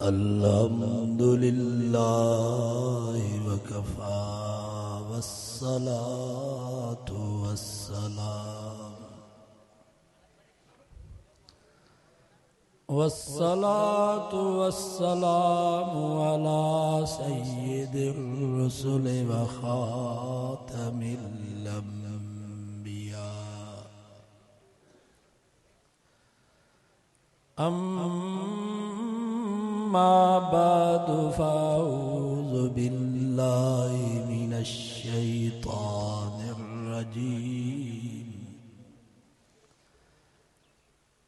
अल्हम्दुलिल्लाहि वकफ़ा वस्सलातु वस्सलामु अला सय्यिदिर रुसुलि व ख़ातमिल अंबिया अम्मा बअदु फ़अऊज़ु बिल्लाहि मिनश शैतानिर रजीम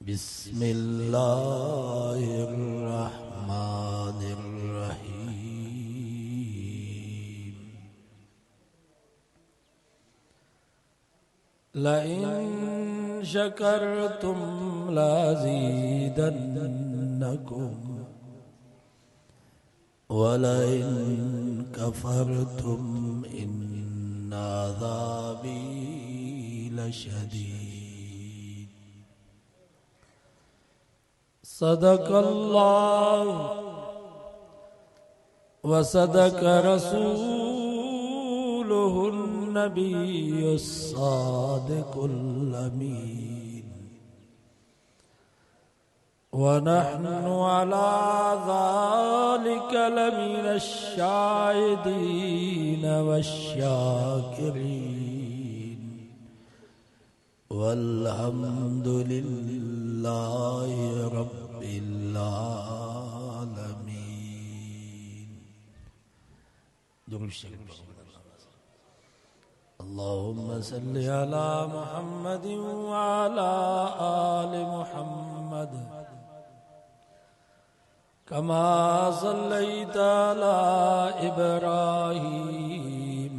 बिस्मिल्लाहिर रहमानिर रहीम लइन शकरतुम लज़ीदन्नकुम वलइन कफरतुम इन्न अज़ाबी लशदीद सदक़ल्लाहु व सदक़ रसूलुहुन नबियुस सादिकुल अमीन व नहनु अला ज़ालिका लमिनश शाहिदीन वश्शाकिरीन वल्हम्दुलिल्लाहि रब्बिल आलमीन। अल्लाहुम्मा सल्लि अला मुहम्मदिन व अला आलि मुहम्मद कमा सल्लैता अला इब्राहीम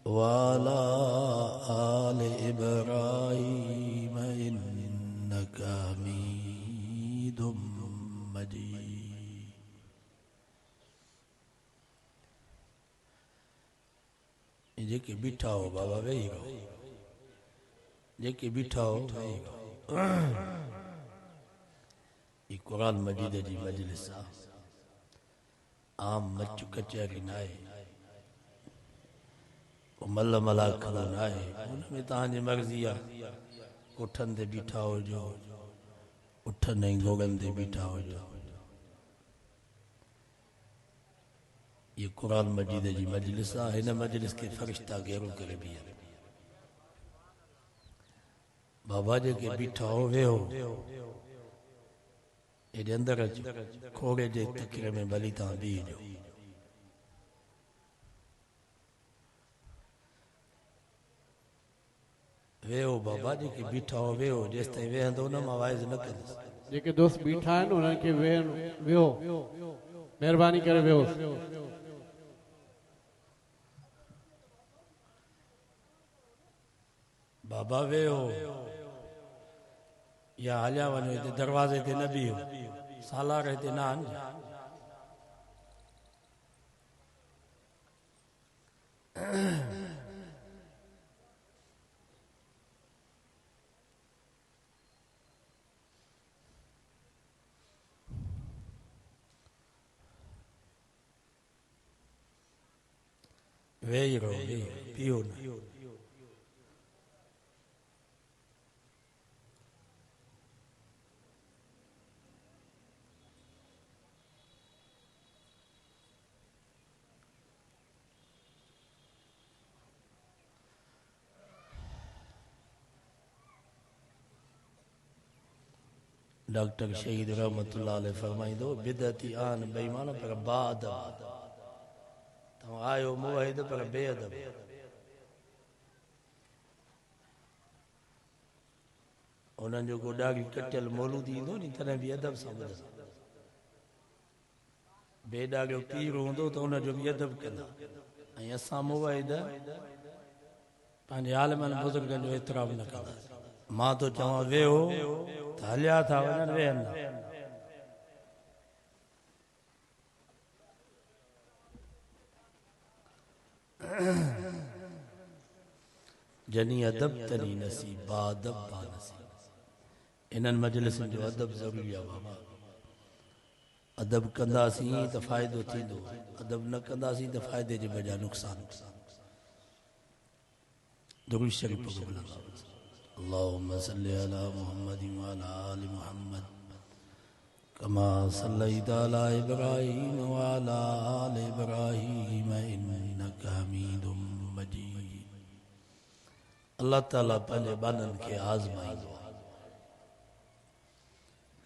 व अला आलि इब्राहीम इन्नका हमीदुम मजीद। जेके बीठा हो बाबा वेही रहो, जेके बीठा हो वेही रहो। ये कुरान मजीद जी मजलिस आम मच कचहरी न आहे, मल मला खड़ो न आहे, उनमें तव्हांजी मर्ज़ी आहे। उठनि ते बीठा हुजो, उठनि ऐं गोगनि ते बीठा हुजो। ये कुरान मजीद जी मजलिस आहे। हिन मजलिस के फरिश्ता घेरो करे बीहनि। बाबा जेके बीठा हो वेहो, एॾे अंदरि अचो, खोड़े जे तकिरे में भली तव्हां बीहजो। वेहो बाबा जेके बीठा हो वेहो, जेसि ताईं वेहंदो न मां वाइज़ न कंदुसि। जेके दोस्त बीठा आहिनि उन्हनि खे वेहो, महिरबानी करे वेहो। बाबा वेहो या हलिया वञो, हिते दरवाज़े ते न बीहो, सालार हिते न आहिनि। वेही रहो, पियो न। डॉक्टर शहीद रहमतुल्लाह अलैह फरमाइंदो बिदअती आन बेईमान पर बाअदब। तव्हां आयो मुवहिद पर बेअदब। उन्हनि जो को ॾाढी कटियल मौलूदी ईंदो नी, तॾहिं बि अदब सां ॿुधंदा। बेॾाढो पीर हूंदो त उनजो बि अदब कंदा। ऐं असां मुवहिद पंहिंजे आलिमनि बुज़ुर्गनि जो एतिराम न कंदासीं। मां तो चवां वेहो त हलिया था वञनि, वेहनि न। जनी अदब तनी नसीब, बादब बा नसीब। इन्हनि मजलिसनि जो अदब ज़रूरी आहे बाबा। अदब कंदासीं त फ़ाइदो थींदो, अदब न कंदासीं त फ़ाइदे जे बजाय नुक़सान। दुरूद शरीफ पढ़ो बुलंद। अल्लाहुम्मा सल्लि अला मुहम्मद व अला आलि मुहम्मद कमा सल्लैता अला इब्राहीम व अला आलि इब्राहीम इन्नका हमीदुम मजीद। अल्लाह ताला पंहिंजे बाननि खे आज़माईंदो आहे,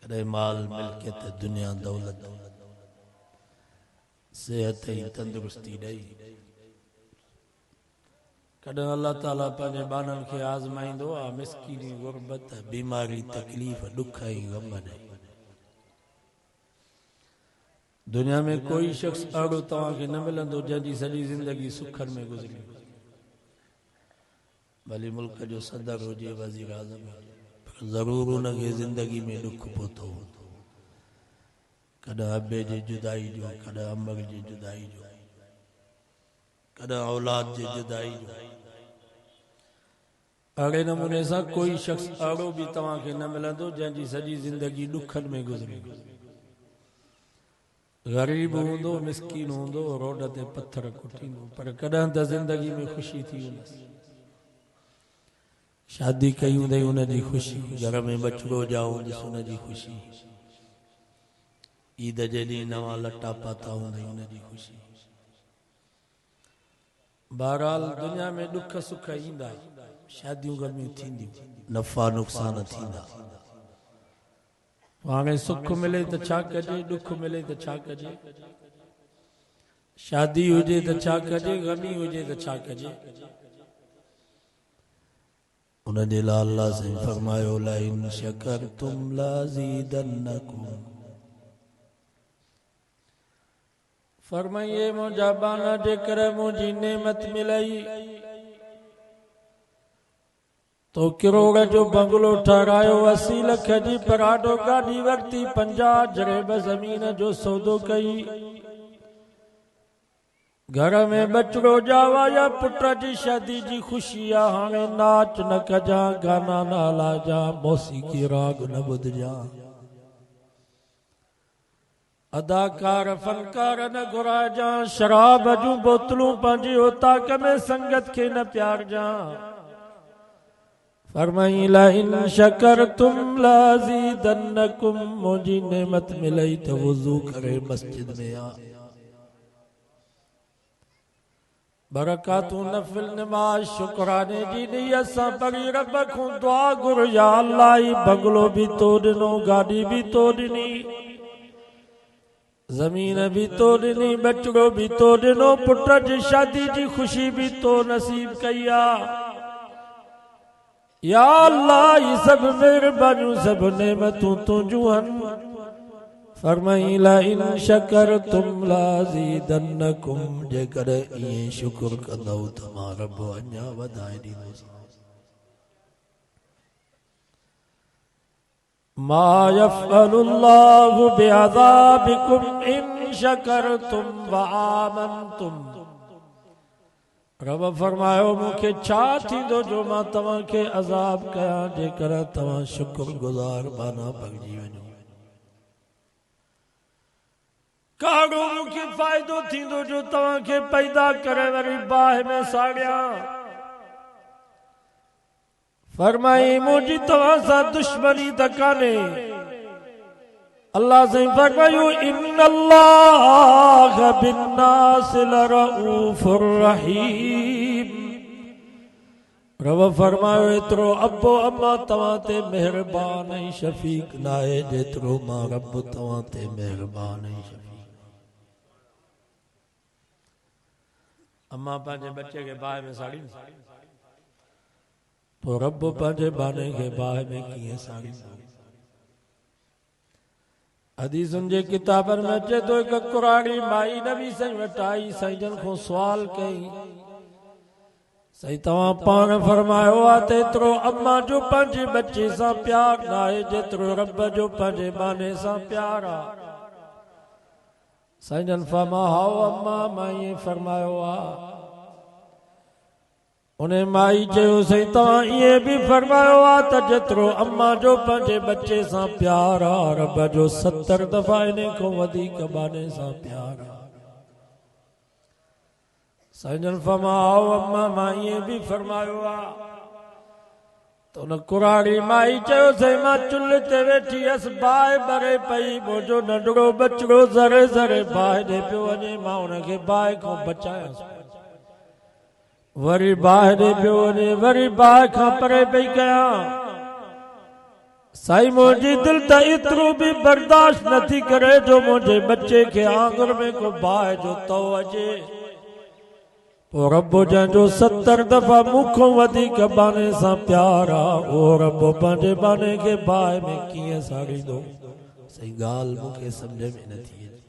कॾहिं माल मिल्कियत दुनिया दौलत सेहत ऐं तंदुरुस्ती ॾेई, कॾहिं अल्लाह ताला पंहिंजे बाननि खे आज़माईंदो आहे मिसकीनी गुरबत बीमारी तकलीफ़ ॾुख ऐं ग़म ॾेई। दुनिया में कोई शख्स अहिड़ो तव्हांखे न मिलंदो जंहिंजी सॼी ज़िंदगी सुखनि में गुज़री, भली मुल्क जो सदर हुजे वज़ीर आज़म हुजे, पर ज़रूर उनखे ज़िंदगी में ॾुख पहुतो हूंदो, कॾहिं अबे जी जुदाई जो, कॾहिं अमर जी जुदाई जो, कॾहिं औलाद जी जुदाई जो। अहिड़े नमूने सां कोई शख्स अहिड़ो बि तव्हांखे न मिलंदो जंहिंजी सॼी ज़िंदगी ॾुखनि में गुज़री, ग़रीब हूंदो मिसकीन हूंदो रोड ते पत्थर कुटींदो, पर कॾहिं त ज़िंदगी में ख़ुशी थी वेंदसि। शादी कई हूंदई उनजी ख़ुशी, घर में बचड़ो ॼाओ उनजी ख़ुशी, ईद जे ॾींहुं नवां लटा पाता हूंदई उनजी ख़ुशी। बहरहाल दुनिया में ॾुख सुख ईंदा, शादियूं गमियूं थींदियूं, नफ़ा नुक़सान थींदा। हाणे सुख मिले त छा कजे, ॾुख मिले त छा कजे, शादी हुजे त छा कजे, गमी हुजे त छा कजे। उन जे लाइ अल्लाह साईं फरमायो लइन शकरतुम लाज़ीदन्नकुम। फरमाइए मुंहिंजा बाना जेकर मुंहिंजी नेमत मिलई तो किरोड़ जो बंगलो ठहरायो, 80 लख जी पराडो गाड़ी वरती, 50 जरेब ज़मीन जो सौदो कई, घर में बचड़ो ॼावा या पुट जी शादी जी ख़ुशी आ। हाणे नाच न कजा, गाना न हलाजा, मौसीक़ी राग न ॿुधजा, अदाकार फनकार न घुराइजा, शराब जूं बोतलूं पंहिंजी ओताक में संगत खे न प्यारजा। फरमाई लइन शकरतुम लाज़ीदन्नकुम, मुंहिंजी नेमत मिलई त वुज़ू करे मस्जिद में आ, बरकातूं नफिल नमाज शुक्राने जी नीयत सां पढ़ी रब खां दुआ घुर, या अल्लाह ही बंगलो भी तो ॾिनो, गाड़ी भी तो ॾिनी, ज़मीन भी तो ॾिनी, बचड़ो भी तो ॾिनो, पुट जी शादी जी ख़ुशी भी तो नसीब कई आ। या अल्लाह ये सब मेहरबानियूं सब नेमतूं तुंहिंजूं हन। फरमाई लइन शकरतुम लाज़ीदन्नकुम, जेकर ईअं शुक्र कंदव त मां रब अञा वधाए ॾींदुसि। मा यफ़अलुल्लाहु बिअज़ाबिकुम इन शकरतुम व आमनतुम। रब फरमायो मूंखे छा थींदो जो मां तव्हांखे अज़ाब कयां जेकर तव्हां शुक्र गुज़ार बाना बणिजी वञो। काड़ो मूंखे फ़ाइदो थींदो जो तव्हांखे पैदा करे वरी बाहि में साड़ियां। फरमाई मुंहिंजी तव्हां सां दुश्मनी त कान्हे। अल्लाह साईं फरमायो इन्नल्लाह बिन्नास लरऊफुर रहीम। रब फरमायो एतिरो अब्बो अम्मा तव्हां ते महिरबान ऐं शफ़ीक़ नाहे जेतिरो मां रब तव्हां ते महिरबान ऐं शफ़ीक़। अम्मा पंहिंजे बच्चे खे बाहि में साड़ींदी, तो रब पंहिंजे बाने खे बाहि में कीअं साड़ींदो। हदीसुनि जे किताबनि में अचे तो हिकु कुराड़ी माई नबी साईं वटि आई, साईं जन खां सुवाल कई, साईं तव्हां पाण फरमायो आहे त एतिरो अम्मा जो पंहिंजे बच्चे सां प्यार न आहे जेतिरो रब जो पंहिंजे बाने सां प्यार आहे। साईं जन फरमा हाओ अम्मा, मां ईअं फरमायो आहे। उन्हें माई चयो सही तव्हां इएं बि फरमायो आहे त जेतिरो अम्मा जो पंहिंजे बच्चे सां प्यार आहे रब जो 70 दफ़ा इन खां वधीक बाने सां प्यार आहे। साईं फरमाओ अम्मा मां इएं बि फरमायो आहे त उन कुराड़ी माई चयो सही मां चुल्ह ते वेठी हुअसि बाहि भरे पई मुंहिंजो नंढड़ो बचिड़ो ज़रे ज़रे बाहि ॾे पियो वञे मां हुनखे बाहि खां बचायांसि वरी बाहि ॾे पियो वञे वरी बाहि खां परे पई कयां साईं मुंहिंजी दिलि त एतिरो बि बर्दाश्त नथी करे जो मुंहिंजे बच्चे खे आंगुर में को बाहि जो तओ अचे पोइ रब जंहिंजो 70 दफ़ा मूंखों वधीक बाने सां प्यार आहे उहो रब पंहिंजे बाने खे बाहि में कीअं साड़ींदो। सही ॻाल्हि मूंखे सम्झ में नथी अचे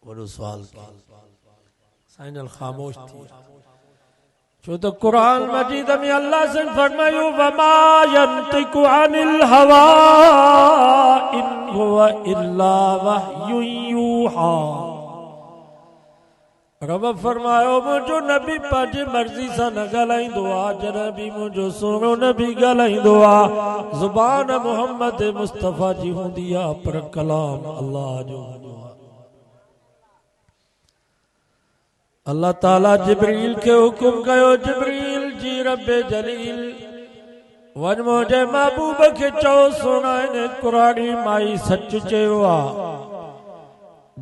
वॾो सुवाल साईं ख़ामोश थी छो त कुरान मजीद में अल्लाह से फरमायो वमा यंतिकु अनिल हवा इन हुवा इल्ला वहयु यूहा। रब फरमायो मुंहिंजो नबी पंहिंजी मर्ज़ी सां न ॻाल्हाईंदो आहे जॾहिं बि मुंहिंजो सोनो नबी ॻाल्हाईंदो आहे ज़ुबान मोहम्मद मुस्तफ़ा जी हूंदी आहे पर कलाम अल्लाह जो हूंदो आहे। अल्लाह ताला जिब्रील के हुकुम कयो जिब्रील जी रब्बे जलील वञ मुंहिंजे महबूब खे चओ सोना इन कुराड़ी माई सच चयो आहे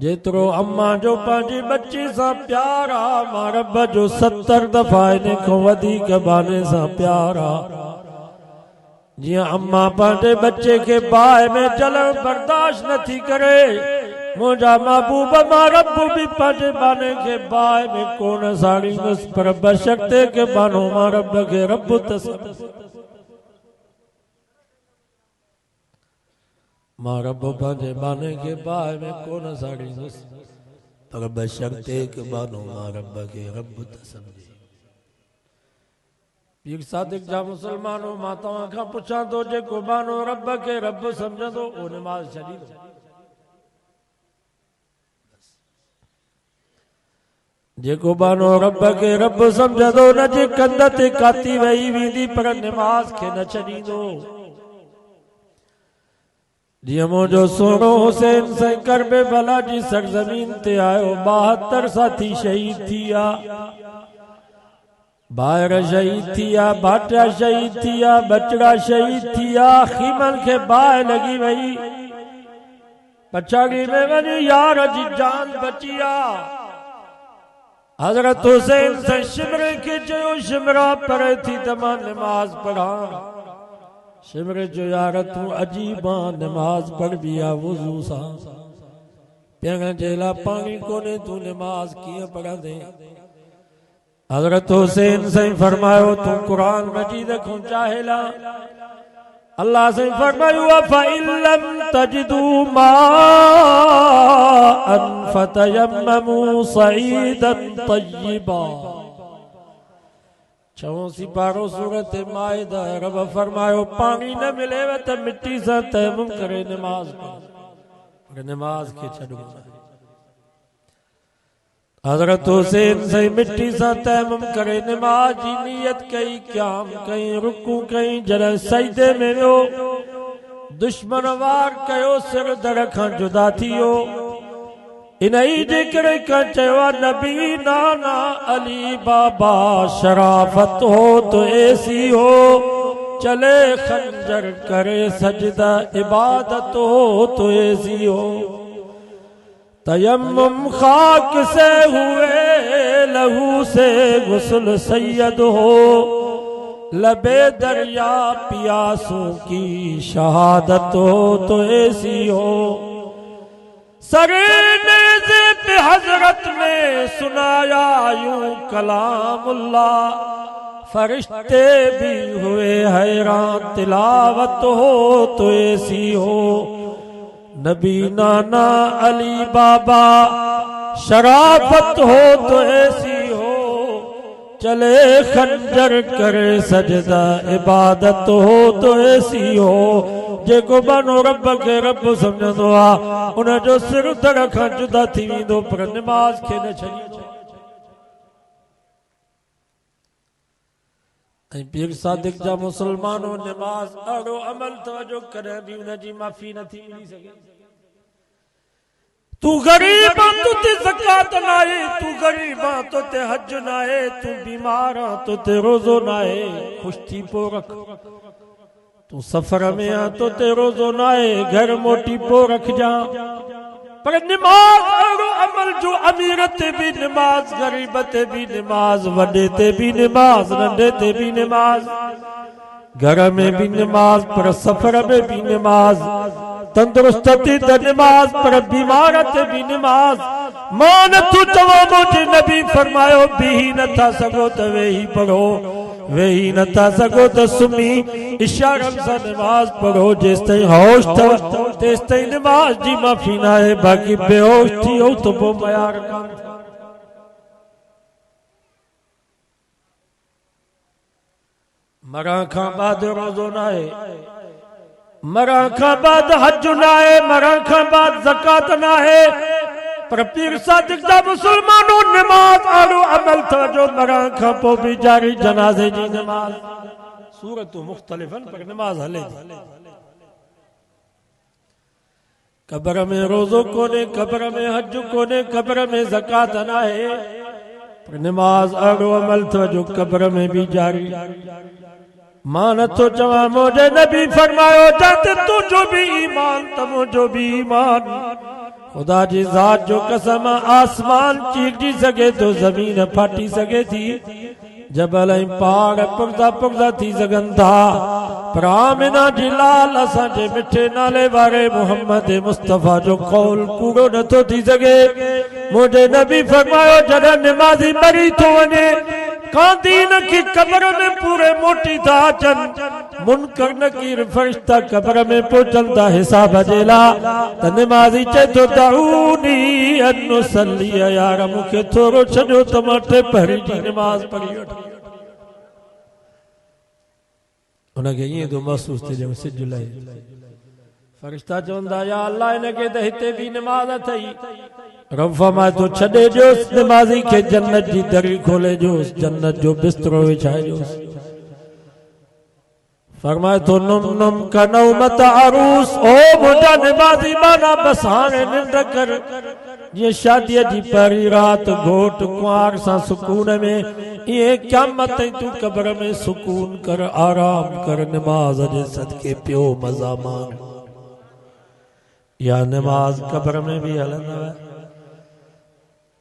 जेतिरो अम्मा जो पंहिंजी बच्ची सां प्यार आहे मां रब जो 70 दफ़ा इन खां वधीक बाने सां प्यार आहे। जीअं अम्मा पंहिंजे बच्चे खे बाहि में जलण बर्दाश्त नथी करे मुंहिंजा महबूब मां रब बि पंहिंजे बाने खे बाहि में कोन साड़ींदुसि पर बशर्ते के बानो मां रब खे रब मां रब पंहिंजे बाने खे बाहि में कोन साड़ींदुसि पर बशर्ते के बानो मां रब खे रब त सम्झे। पीर सादिक जा मुसलमानो मां तव्हां खां पुछां थो जेको बानो रब खे रब सम्झंदो उहो नमाज़ छॾींदो। जेको बानो रब खे रब सम्झंदो न जे कंध ते काती वही वेंदी पर नमाज़ खे न छॾींदो। जीअं मुंहिंजो सोनो हुसैन साईं करबला जी सरज़मीन ते आयो 72 साथी शहीद थी विया ॿाहिर शहीद थी विया भाटिया शहीद थी विया बचड़ा शहीद थी विया खीमन खे बाहि लॻी वई पछाड़ी में वञी यार जी जान बची आहे। हज़रत हुसैन साईं शिमरे खे चयो शिमरा परे थी त मां नमाज़ पढ़ां। शिमरे जो यार तूं अजीब नमाज पढ़बी आहे वुज़ू सां पीअण जे लाइ पाणी कोन्हे तूं नमाज कीअं पढ़ंदे। हज़रत हुसैन साईं फरमायो तूं कुरान मजीद खां चाहिला अल्लाह साईं फरमायो फइल्लम तजिदू माअन फतयम्ममू सईदन तय्यबा। छहों सिपारो सूरत माइदा रब फरमायो पानी न मिलेव त मिट्टी सां तयम्मुम करे नमाज पढ़ नमाज खे छॾो। हज़रत हुसैन साईं मिट्टी सां तयम्मुम करे नमाज जी नियत कई क़याम कई रुकू कई जॾहिं सजदे में वियो दुश्मन वार कयो सिर धड़ खां जुदा थी वियो। इन्ही जे करे का चयो नबी नाना अली बाबा शराफत हो तो ऐसी हो चले खंजर करे सजदा इबादत हो तो ऐसी हो। तयम्मुम खाक से हुए लहू से गुस्ल सैयद हो लबे दरिया पियासों की शहादत हो तो ऐसी हो। सरनेज़े पे हजरत ने सुनाया यूं कलामुल्लाह फरिश्ते भी हुए हैरान तिलावत हो तो ऐसी हो। नबी नाना अली बाबा शराफत हो तो ऐसी हो चले खंजर करे सजदा इबादत हो तो ऐसी हो। जेको बानो रब खे रब सम्झंदो आहे उन जो सिर धड़ खां जुदा थी वेंदो पर नमाज खे न छॾींदो। पीर सादिक जा मुसलमानों नमाज अड़ो अमल तवजो करे भी उन जी माफी नथी मिली सके। तू गरीब तो ते ज़कात नाहे, तू गरीब तो ते हज नाहे, तू बीमार तो ते रोज़ो नाहे, खुश थी पो रख। तू सफर में आ तो ते रोज़ो नाहे, घर मोटी पो रख जा। पर नमाज अड़ो अमल जो अमीर ते भी नमाज, गरीब ते भी नमाज, वडे ते भी नमाज, नंढे ते भी नमाज, घर में भी नमाज पर सफर में भी नमाज, तंदुरुस्त थी त नमाज पर बीमार ते भी नमाज। मान तू चवो मुझे नबी फरमायो भी नथा सगो त वेही पढ़ो, वेही नथा सगो त सुमी इशारन सा नमाज पढ़ो। जेस ताईं होश थव तेस ताईं नमाज जी माफी ना है, बाकी बेहोश थी हो तो पो मयार कान। मरण खां बाद रोज़ो ना है, मरण खां बाद हज ना है, मरण खां बाद ज़कात ना है, पर पीर सादिक दा मुसलमानों नमाज आड़ो अमल तवजो मरण खां पो भी जारी जनाज़े जी नमाज। सूरतूं मुख्तलिफ़न पर नमाज हले थी। कब्र में रोज़ो कोने, कब्र में हज कोने, कब्र में ज़कात ना है, पर नमाज आड़ो अमल तवजो कब्र में भी जारी। मान तो चवा मुझे नबी फरमायो जाते तुझो भी ईमान तमो जो भी ईमान। खुदा जी ज़ात जो कसम आसमान चीकजी सके तो ज़मीन फाटी सके थी, जबल ऐं पहाड़ पुख्ता पुख्ता थी सघनि था, पर आमिना जी लाल असांजे मिठे नाले वारे मोहम्मद मुस्तफ़ा जो कौल कूड़ो नथो थी सघे। मुझे नबी फरमायो जॾहिं निमाज़ी मरी थो वञे, कादीन की कब्र में पूरे मोटी था अचन, मुनकर नकीर फरिश्ता कब्र में पहुंचन था हिसाब जेला, त निमाज़ी चए थो दऊनी अन नुसल्ली, यार मूंखे थोरो छॾियो त मां टे पहरी जी निमाज़ पढ़ी वठां। उनखे ईअं थो महसूस थिए ॼण सिज लहे। फरिश्ता चवंदा या अल्लाह इनखे त हिते बि निमाज़ अथई। रब फरमाए थो छॾे ॾियोसि निमाज़ी खे, जन्नत जी दरी खोले ॾियोसि, जन्नत जो बिस्तरो विछाए ॾियोसि। फरमाए थो नुम नुम कनौमत अरूस, ओ मुंहिंजा निमाज़ी माना बस हाणे निंड कर। जीअं शादीअ जी पहिरीं राति घोट कुंवार सां सुकून में, ईअं क़यामत ताईं तूं कब्र में सुकून कर, आराम कर, निमाज़ जे सदके पियो मज़ा मान। या निमाज़ कब्र में भी हलंदव,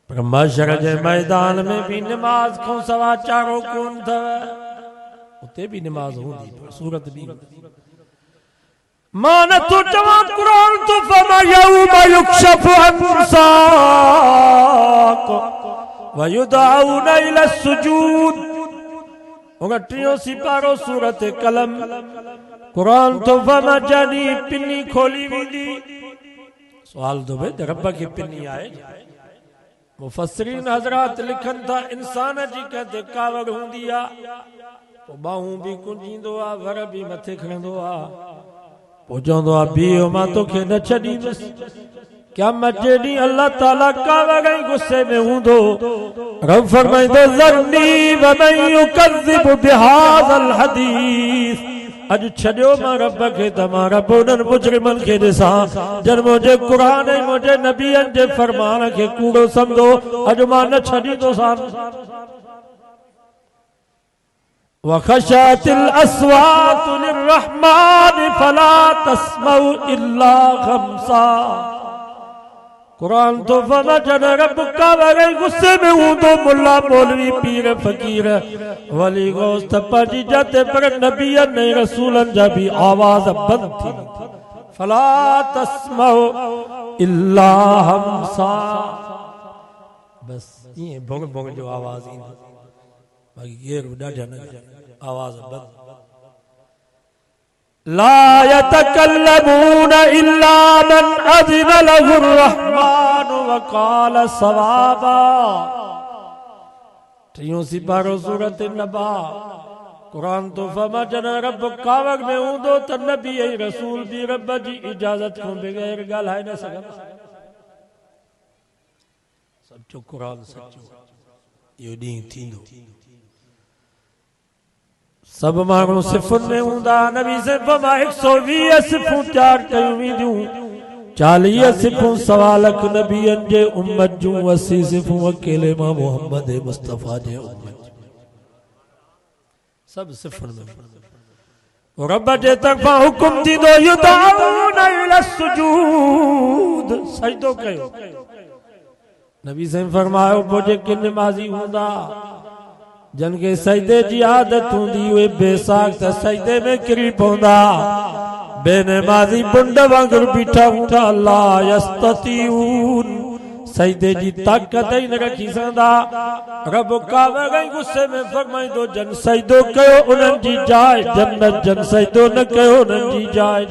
पर महशर जे मैदान में भी निमाज़ खां सवा चारो कोन अथव। उते भी निमाज़ हूंदी, पर सूरत भी मां नथो चवां क़ुरान तो फरमा यौम युक्शफु अन साक़ व युदअऊन इला सुजूद। उन टियों सिपारो सूरत कलम क़ुरान तो फरमा जॾहिं पिनी खोली वेंदी। सवाल तो भई रब खे पिनी आहे। मुफस्सिरीन हज़रात लिखनि था इंसान जी कंहिं कावड़ हूंदी आहे, पोइ बाहूं बि कुंजींदो आहे, वर बि मथे खणंदो आहे, पोइ चवंदो आहे बीहो मां तोखे न छॾींदुसि। क़यामत जे ॾींहुं अल्लाह ताला कावड़ ऐं गुस्से में हूंदो। रब फरमाईंदो ज़रनी व मन युकज़्ज़िबु बिहाज़ल हदीस। अॼु छॾियो मां रब खे त मां रब उन्हनि मुजरिमनि खे ॾिसां जन मुंहिंजे क़ुरान ऐं मुंहिंजे नबीअनि जे फरमान खे कूड़ो सम्झो। अॼु मां न छॾींदोसांनि। वखशअतिल अस्वातु लिर्रहमान फला तस्मउ इल्ला खम्सा। कुरान तो फरमा जॾहिं रब कावड़ ऐं गुस्से में हूंदो, मुल्ला मौलवी पीर फ़कीर वली गौस त पंहिंजी जाते, पर नबीअनि ऐं रसूलनि जा बि आवाज़ बंदि थी। फला तस्मउ इल्ला हमसा। बस ईअं भोग भोग जो आवाज़ ईंदो, बाक़ी केरु ॾाढा न आवाज़ बंदि। ला यतकल्लमून इल्ला मन अज़िन लहुर रहमान व क़ाल सवाबा। टियों सिपारो सूरत नबा। कुरान तो फरमा जॾहिं रब कावड़ में हूंदो त नबी ऐं रसूल भी रब जी इजाज़त खां बग़ैर ॻाल्हाए न सघनि। सचो कुरान सचो, इहो ॾींहुं थींदो। सब माण्हू सिफ़ुनि में हूंदा नबी से फरमा 120 सिफ़ूं तैयार कयूं वेंदियूं 40 सिफ़ूं सवा लख नबियनि जे उम्मत जूं 80 सिफ़ूं अकेले मां मोहम्मद मुस्तफ़ा जे उम्मत सब सिफ़ुनि में रब जे तरफ़ां हुकुम थींदो युदाऊन इला सुजूद सजदो कयो नबी से फरमायो पोइ जेके निमाज़ी हूंदा जन के सजदे जी आदत हूंदी उहे बेसाख त सजदे में किरी पवंदा बेनमाज़ी बुंड वांगुरु बीठा हूंदा ला यस्ततीऊन सजदे जी ताक़त ही न रखी सघंदा रब कावे गुस्से में फरमाईंदो जन सजदो कयो उन्हनि जी जाइ जन्नत जन सजदो न कयो उन्हनि जी जाइ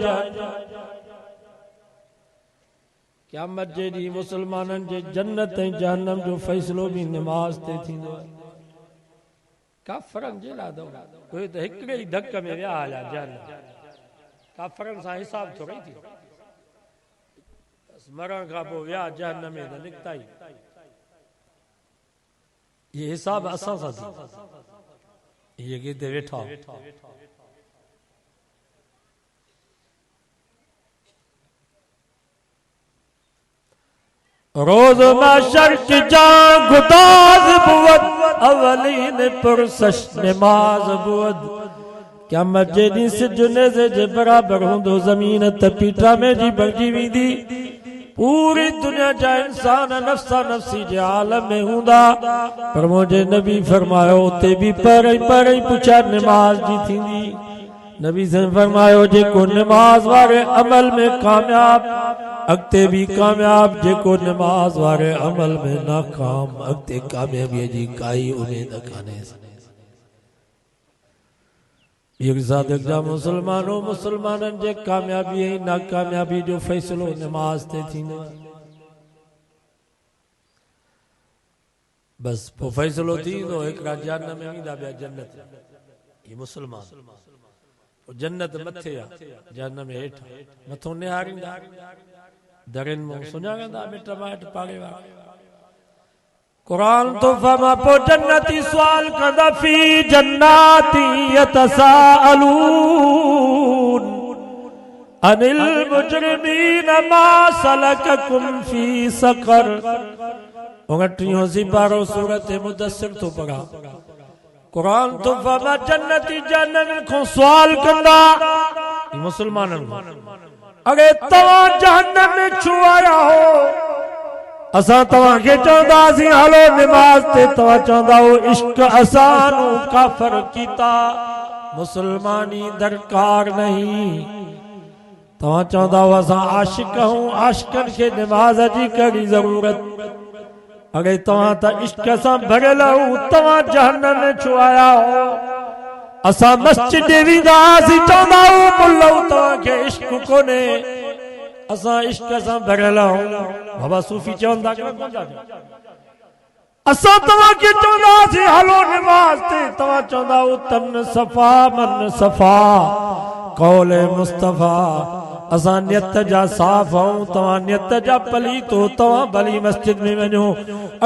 क़यामत जे ॾींहुं मुसलमाननि जे जन्नत ऐं जहन्नम जो फ़ैसिलो भी नमाज़ ते थींदो आहे काफ़रनि जे लाइ उहे त हिकिड़े ई धक में विया हलिया जहन्नम काफ़रनि सां हिसाब थोरी थी मरण खां पोइ विया जहन्नम में त निकिता ई ये हिसाब असां सां थी ये किथे वेठा रोज़ माशर की जान गुदाज बुवद अवलीन पुरसश नमाज बुवद क़यामत जे ॾींहुं सिज नेज़े जे बराबर हूंदो ज़मीन त पीठा में जी भरिजी वेंदी पूरी दुनिया जा इंसान नफ्सा नफ्सी जे आलम में हूंदा पर मुंहिंजे नबी फरमायो उते भी पर पुछा नमाज जी थींदी नबी से फरमायो जेको नमाज वारे अमल में कामयाब अॻिते भी कामयाब जेको नमाज वारे अमल में नाकाम अॻिते कामयाबीअ जी काई उम्मीद कान्हे एक सादिक जा मुसलमानों मुसलमाननि जे कामयाबी ऐं नाकामयाबी जो फ़ैसिलो नमाज ते थींदो बस पोइ फ़ैसिलो थींदो हिकिड़ा जहन्नम में वेंदा ॿिया जन्नत ये मुसलमान जन्नत मथे आहे जहन्नम हेठि मथो निहारींदा दरिन में सुञाणंदा मिट माइट पाड़े वारा कुरान तो फरमा पो जन्नती सवाल कंदा फी जन्नाती यतसाअलून अनिल मुजरिमीन मा सलककुम फी सकर 29 सिपारो सूरत मुदस्सिर तो पढ़ा कुरान तो फरमा जन्नती जन्नत को सवाल कंदा मुसलमानन अरे तवा जहन्नम में छो आया हो असां तव्हांखे चवंदासीं हलो निमाज़ ते तव्हां चवंदा हो इश्क असां काफ़र कीता मुसलमानी दरकार नहीं तव्हां चवंदा हो असां आशिक हूं आशिकनि खे निमाज़ जी कहिड़ी ज़रूरत अरे तव्हां त इश्क सां भरियल हूं तव्हां जहन्नम में छो आया हो असां मस्जिद वेंदासीं चवंदा हो मुल्लो तव्हांखे इश्क कोन्हे असां इश्क सां भरियल आहियूं बाबा सूफ़ी चवंदा असां तव्हांखे चवंदासीं हलो निमाज़ ते तव्हां चवंदा तन सफ़ा मन सफ़ा कौल मुस्तफ़ा असां नियत जा साफ़ आहियूं तव्हां नियत जा पलीत हो तव्हां भली मस्जिद में वञो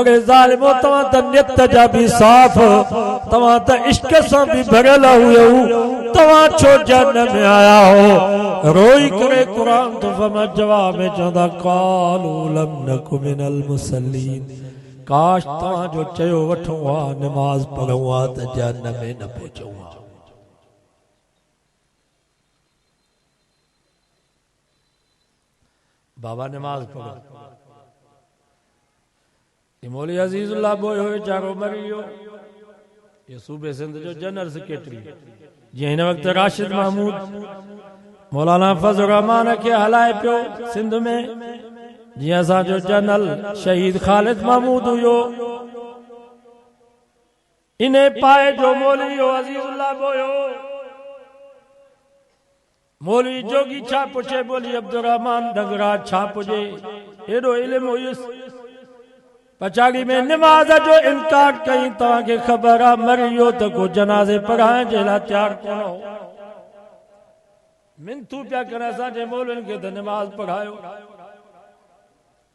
अगर ज़ालिमो तव्हां त नियत जा भी साफ़ तव्हां त इश्क सां भी भरियल हुयो तव्हां छो जहन्नम में आया हो रोई करे कुरान तो फरमा जवाब में चवंदा क़ालू लम नकु मिनल मुसल्लीन काश तव्हां जो चयो वठो आ नमाज़ पढ़ूं आ त जहन्नम में न पहुचूं आ बाबा नमाज पढ़ो ये मौलवी अजीजुल्लाह बोयो वीचारो मरी वियो ये सूबे सिंध जो जनरल सेक्रेटरी जी हिन वक्त राशिद महमूद मौलाना फजल रहमान के हलाए पियो सिंध में जी असांजो जनरल शहीद खालिद महमूद हुयो इने पाए जो मौलवी अजीजुल्लाह बोयो मौलवी जोगी छा पुछे बोली अब्दुर्रहमान डंगरा छा पुछे एडो इल्म हुयुस पछाड़ी में नमाज जो इनकार कई तव्हांखे ख़बर आ मरियो त को जनाज़े पढ़ाइण जे लाइ तैयार कोन हो मिनतू पिया कर असांजे मौलवियुनि खे त नमाज पढ़ायो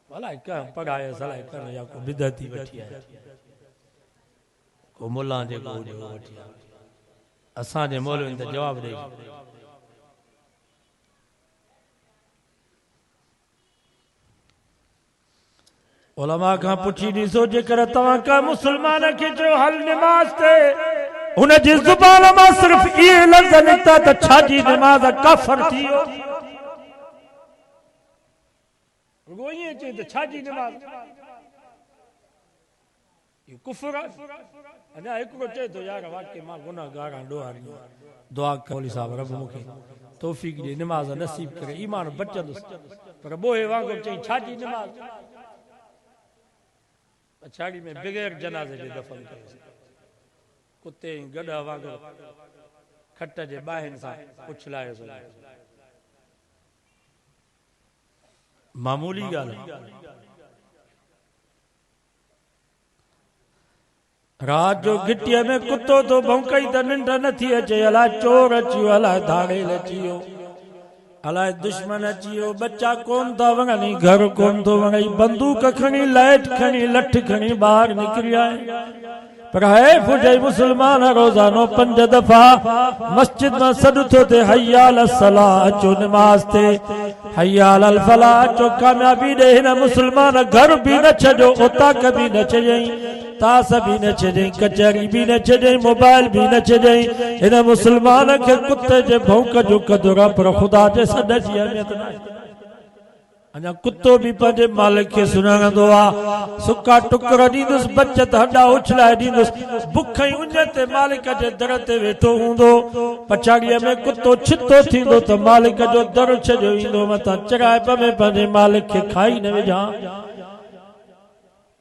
भला हिकु पढ़ाए सलाह कर या को बिदती वठी आहे को मुल्ला जे को वठी असांजे मौलवी त जवाब ॾेई उलमा खां पुछी ॾिसो जेकर तव्हां का मुस्लमान खे चयो हल निमाज़ ते हुन जी ज़ुबान मां सिर्फ़ इहे लफ़्ज़ निकिता त छा जी निमाज़ काफ़िर थी वियो रुगो ईअं चई त छा जी निमाज़ इहो कुफ़र आहे अञा हिकिड़ो चए थो यार वाकई मां गुनाहगार आहियां ॾोहा दुआ कर मौलवी साहब रब मूंखे तौफ़ीक़ ॾे निमाज़ नसीब करे ईमान बचंदुसि पर ॿोए वांगुरु चई छा जी निमाज़ पछाड़ी में बग़ैर जनाज़े जे दफ़न कयोसीं कुते गॾा वांगुरु खट जे ॿाहिनि सां उछलायोसीं मामूली ॻाल्हि रात जो गिटीअ में कुत्तो तो भौंकई त निंड नथी अचे अलाए चोर अची वियो अलाए धाड़ेल अची वियो अलाए दुश्मन अची वियो बच्चा कोन था वञनि घर कोन थो वञे बंदूक खणी लाइट खणी लठ खणी ॿाहिरि निकिरी आए पर है फुजे मुसलमान रोज़ानो 5 दफ़ा मस्जिद में सॾु थो थिए हय्या अल सलाह अचो निमाज़ ते हय्या अल फलाह अचो कामयाबी ॾे हिन मुसलमान घर बि न छॾियो उताक बि न छॾियईं तास बि न छॾियईं कचहरी बि न छॾियईं मोबाइल बि न छॾियईं हिन मुसलमान खे कुते जे भौंक जो क़दुरु आहे पर ख़ुदा जे सॾ जी अहमियत न आहे अञा कुत्तो भी पंहिंजे मालिक खे सुञाणंदो आहे सुका टुकर ॾींदुसि बचत हॾा उछलाए ॾींदुसि बुख ऐं उञ ते मालिक जे दर ते वेठो हूंदो पछाड़ीअ में कुत्तो छितो थींदो त मालिक जो दर छॾियो ईंदो मथां चराइब में पंहिंजे मालिक खे खाई न विझां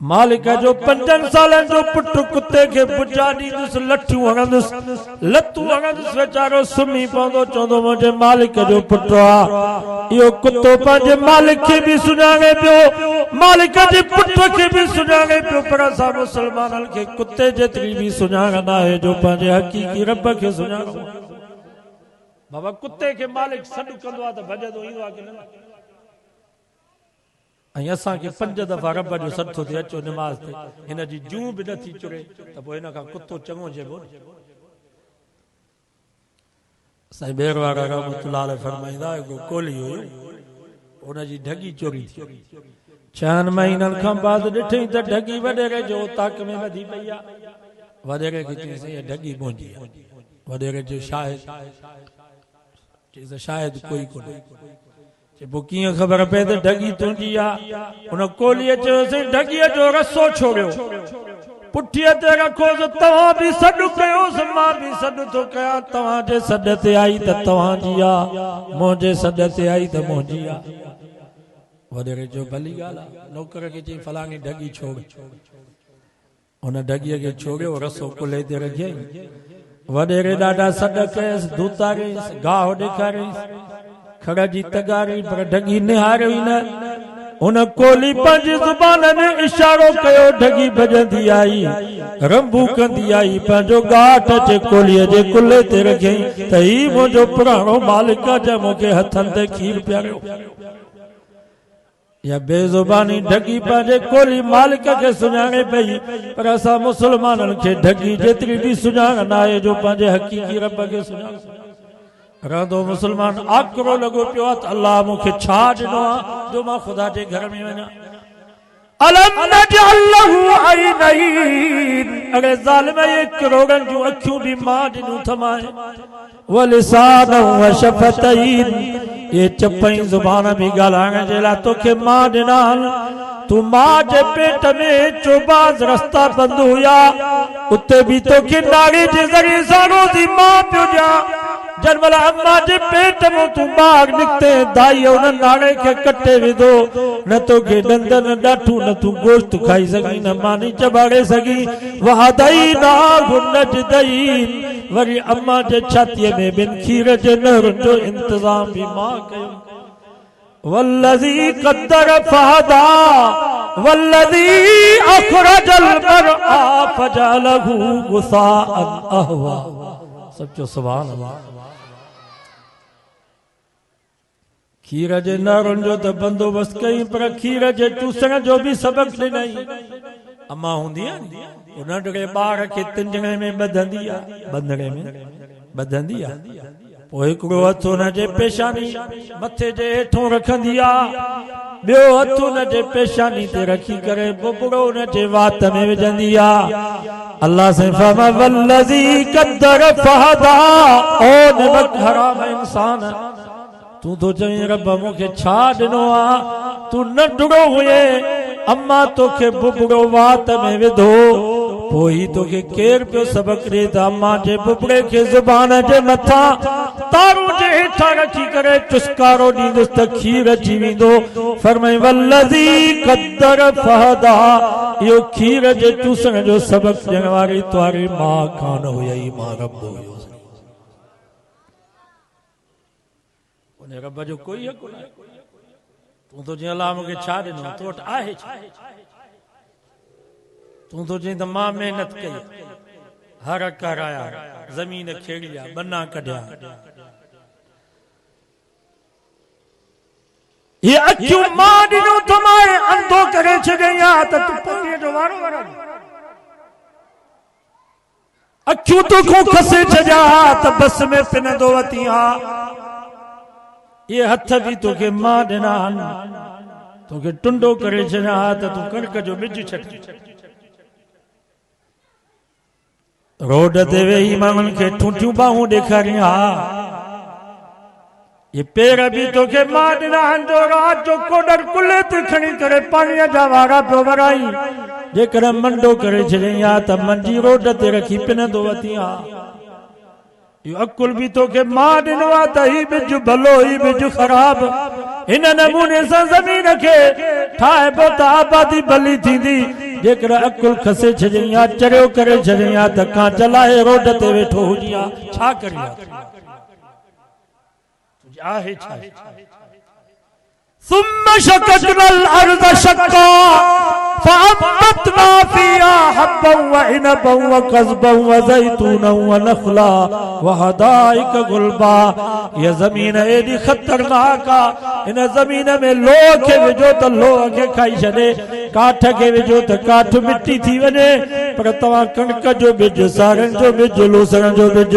मालिक जो 5 सालनि जो पुटु कुत्ते खे बुजा ॾींदुसि लठियूं हणंदुसि लतूं हणंदुसि वीचारो सुम्ही पवंदो चवंदो मुंहिंजे मालिक जो पुटु आहे इहो कुत्तो पंहिंजे मालिक खे बि सुञाणे पियो मालिक जे पुट खे बि सुञाणे पियो पर असां मुसलमाननि खे कुत्ते जेतिरी बि सुञाण न आहे जो पंहिंजे हक़ीक़ी रब खे सुञाणो बाबा कुत्ते खे मालिक सॾु कंदो आहे त भॼंदो ईंदो आहे की न ऐं असांखे 5 दफ़ा रब जो सॾु थो थिए अचो निमाज़ ते हिन जी जूं बि नथी चुरे त पोइ हिन खां कुत्तो चङो चइबो साईं बेर वारा रहमतुल्लाह अलैह फरमाईंदा हिकिड़ो कोली हुयो हुनजी ढगी चोरी थी 6 महीननि खां बाद ॾिठईं त ढगी वॾेरे जो ताक में वधी पई आहे वॾेरे खे चई साईं ढगी पहुची आहे वॾेरे जो शायदि कोई कोन्हे पोइ कीअं ख़बर पए त ढगी तुंहिंजी आहे हुन कोलीअ चयोसीं ढगीअ जो रसो छोड़ियो पुठीअ ते रखोसि तव्हां बि सॾु कयोसि मां बि सॾु थो कयां तव्हांजे सॾ ते आई त तव्हांजी आहे मुंहिंजे सॾ ते आई त मुंहिंजी आहे वॾेरे जो भली ॻाल्हि आहे नौकर खे चई फलाणी ढगी छोड़ हुन ढगीअ खे छोड़ियो रसो कुल्हे ते रखियईं वॾेरे ॾाढा सॾ कयसि धूतारियसि गाहु ॾेखारियसि खड़ जी तगारी पर ढगी निहारियो ई न हुन कोली पंहिंजी ज़ुबान में इशारो कयो ढगी भॼंदी आई रंबू कंदी आई पंहिंजो गाठ जे कोलीअ जे कुल्हे ते रखियईं त ही मुंहिंजो पुराणो मालिक जंहिं मूंखे हथनि ते खीर पियारियो या बेज़ुबानी ढगी पंहिंजे कोली मालिक खे सुञाणे पई पर असां मुसलमाननि खे ढगी जेतिरी बि सुञाण न आहे जो पंहिंजे हक़ीक़ी रब खे सुञाणे रहंदो मुसलमान आकरो लॻो पियो आहे त अल्लाह मूंखे छा ॾिनो आहे जो मां ख़ुदा जे घर में वञा अलम नजअल लहू ऐनैन अरे ज़ालिम ये करोड़नि जूं अखियूं बि मां ॾिनूं थमाए व लिसानन व शफ़तैन ये चपई ज़ुबान बि ॻाल्हाइण जे लाइ तोखे मां ॾिना तूं मां जे पेट में चोबाज़ रस्ता बंदि हुया उते बि तोखे नारे जे ज़रिए सां रोज़ी मां पियो ॾियां जन्मल अम्मा जे पेट में तू बाग निकते दाई उन नारे के कट्टे विदो न तो के दंदन डाठू न तू गोश्त खाई सकी न मानी चबाड़े सकी वहादई ना गुनज दई वरी अम्मा जे छाती में बिन खीर जे नहर जो इंतजाम भी मां कयो वल्लज़ी क़द्दर फहदा वल्लज़ी अखरजल मरआ फजलहु गुसाअन अहवा सच्चो सुभान अल्लाह खीर जे नारुनि जो त बंदोबस्त कई पर खीर जे चूसण जो बि सबक ॾिनई अम्मा हूंदी आहे नंढड़े ॿार खे तिंजणे में ॿधंदी आहे बंदड़े में बधंदी आ पोइ हिकिड़ो हथ हुन जे पेशानी मथे जे हेठों रखंदी आ ॿियो हथ हुन जे पेशानी ते रखी करे बुबड़ो हुन जे वात में विझंदी आ अल्लाह से फरमा वल्लज़ी क़द्दर फहदा ओ नमक हराम इंसान तू तो चई रब मूंखे छा ॾिनो आ तू नंढड़ो हुए अम्मा तोखे बुबड़ो वात में विधो पोइ तोखे केर पियो सबक ॾे त अम्मा जे बुबड़े खे ज़ुबान जे मथां तारू जे हेठां रखी करे चुस्कारो ॾींदुसि त खीर अची वेंदो फरमाई वल्लज़ी क़द्दर फहदा इहो खीर जे चूसण जो सबक ॾियण वारी तुंहिंजी मां कान हुई मां रब हुयो उन रब जो कोई हक़ न तूं तो चई अलाह मूंखे छा ॾिनो तो वटि आहे छा तूं तो चई त मां महिनत कई हर कराया ज़मीन खेड़िया बन्ना कढिया ये अखियूं मां ॾिनो त मां अंधो करे छॾियई त तूं पाणीअ जो वारो वरा अखियूं तोखूं खसे छॾिया त बस में पिनंदो वती हा ये हथ भी तोखे मां ॾिना तोखे टुंडो करे छॾिया त तूं कणिक जो ॿिज छॾ रोड ते वेही माण्हुनि खे ठूठियूं बाहूं ॾेखारिया ये पेर भी तोखे मां ॾिना जो रात जो कोडर कुले ते खणी करे पाणीअ जा वारा पियो वराई जेकर मंडो करे छॾियई त मंजी रोड ते रखी पिनंदो वती हा यो अकुल भी तोखे मां ॾिनो आहे त ही बिज भलो ही बिज ख़राब हिन नमूने सां ज़मीन खे ठाहिबो त आबादी भली थींदी जेकर अकुल खसे छॾियई चरियो करे छॾियई त कां चलाए रोड ते वेठो हुजी छा करिया आहे छा ثم شققنا الارض شقا فأنبتنا فيها حبا وعنبا وقضبا وزيتونا ونخلا وحدائق غلبا یہ زمین ایڈی خطرناک ان زمین میں لوہ کے وجو تو لوہ کے کھائی چھڑے کاٹھ کے وجو تو کاٹھ مٹی تھی ونے پر تواں کणिक जो बिज सारन जो बिज लूसरन जो बिज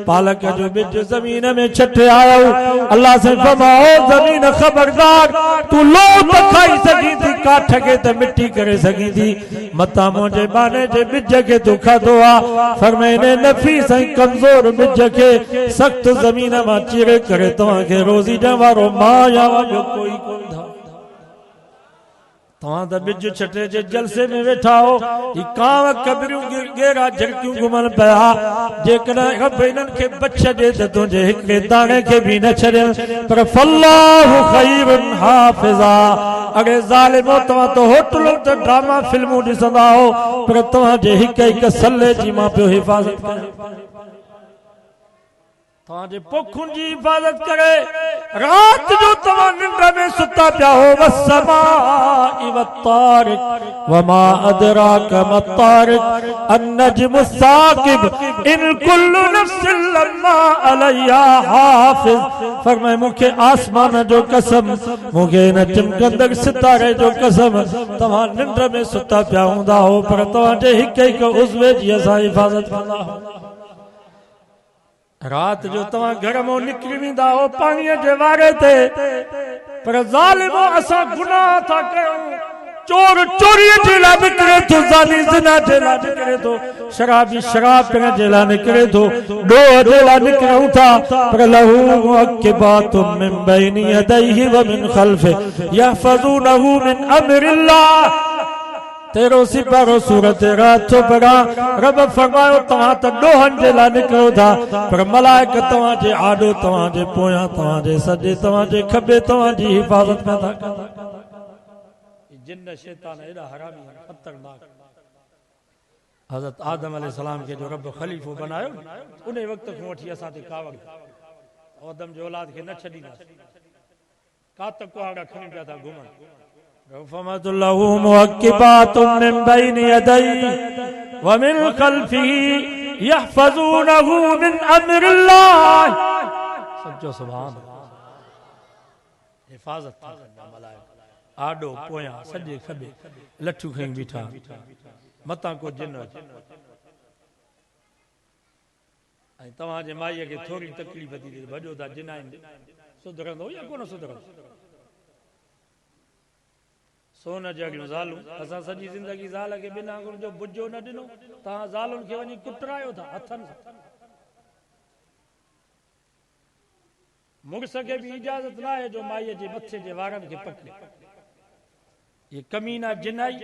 पालक जो बिज जमीन में छटे आयो अल्लाह से फरमाओ जमीन खबरदार तू लोह त खाई सगी थी काठ के त मिट्टी करे सगी थी मता मुंहिंजे बाने जे बिज के तू खाधो आ फरमाइने नफीस ऐं कमज़ोर बिज के सख्त जमीन मां चीरे करे तव्हां खे रोज़ी ॾियण वारो मां या ॿियो कोई कोन था तव्हां त बिज छटे जे जलसे में वेठा हो ही कांव कबरियूं गेरा झड़कियूं घुमन पिया जेकॾहिं रब इन्हनि खे बच ॾे त तुंहिंजे हिकिड़े दाणे खे बि न छॾियनि पर फल्लाहु खैरुन हाफ़िज़ा अॻे ज़ालिमो तव्हां त होटलूं त ड्रामा फिल्मूं ॾिसंदा हो पर तव्हांजे हिक हिक सल्ले जी मां पियो हिफ़ाज़त कयां तव्हांजे पोखुनि जी हिफ़ाज़त करे रात जो तव्हां निंड में सुता पिया हो वस्समाइ वत्तारिक वमा अदराक मत्तारिक अन्नजमु साकिब इन कुल्लु नफ्सिन लम्मा अलैहा हाफिज फरमाए मूंखे आसमान जो कसम मूंखे इन चिमकंदड़ सितारे जो कसम तव्हां निंड में सुता पिया हूंदा हो पर तव्हांजे हिक हिक उज़वे जी असां हिफ़ाज़त कंदा हो रात जो तव्हां घर मां निकिरी वेंदा हो पाणीअ जे वारे ते पर ज़ालिमो असां गुनाह था कयूं चोर चोरीअ जे लाइ निकिरे थो ज़ानी ज़िना जे लाइ निकिरे थो शराबी शराब पीअण जे लाइ निकिरे थो ॾोह जे लाइ निकिरूं था पर लहू मुअक्किबातुम मिन बैनि यदैहि व मिन ख़ल्फिहि यहफ़ज़ूनहु मिन अम्रिल्लाह तेरो सिपारो सूरत रात पढ़ा रब फरमायो तव्हां त ॾोहनि जे लाइ निकिरो था पर मलाइक तव्हांजे आॾो तव्हांजे पोयां तव्हांजे सॼे तव्हांजे खॿे तव्हांजी हिफ़ाज़त में था कनि जिन शैतान एॾा हरामी ख़तरनाक हज़रत आदम अलैहिस्सलाम खे जो रब ख़लीफ़ो बनायो उन वक़्त खां वठी असां ते कावड़ आदम जो औलाद खे न छॾींदासीं कात कुहाड़ा खणी पिया था घुमनि رفمت له موكبات من بين يديه ومن خلفه يحفظونه من امر الله سچو سبحان حفاظت ملائک آڈو پویا سجے کھبے لٹھو کھیں بیٹھا متا کو جن ऐं तव्हांजे माईअ खे थोरी तकलीफ़ थी थिए भॼो था जिनाइनि सुधरंदो या कोन सुधरंदो सोन जहिड़ियूं ज़ालूं असां सॼी ज़िंदगी ज़ाल खे बिना गुरू जो बुझो न ॾिनो तव्हां ज़ालुनि खे वञी कुटरायो था हथनि सां मुड़ुस खे बि इजाज़त न आहे जो माईअ जे मथे जे वारनि खे पटे ये कमीना जिनाई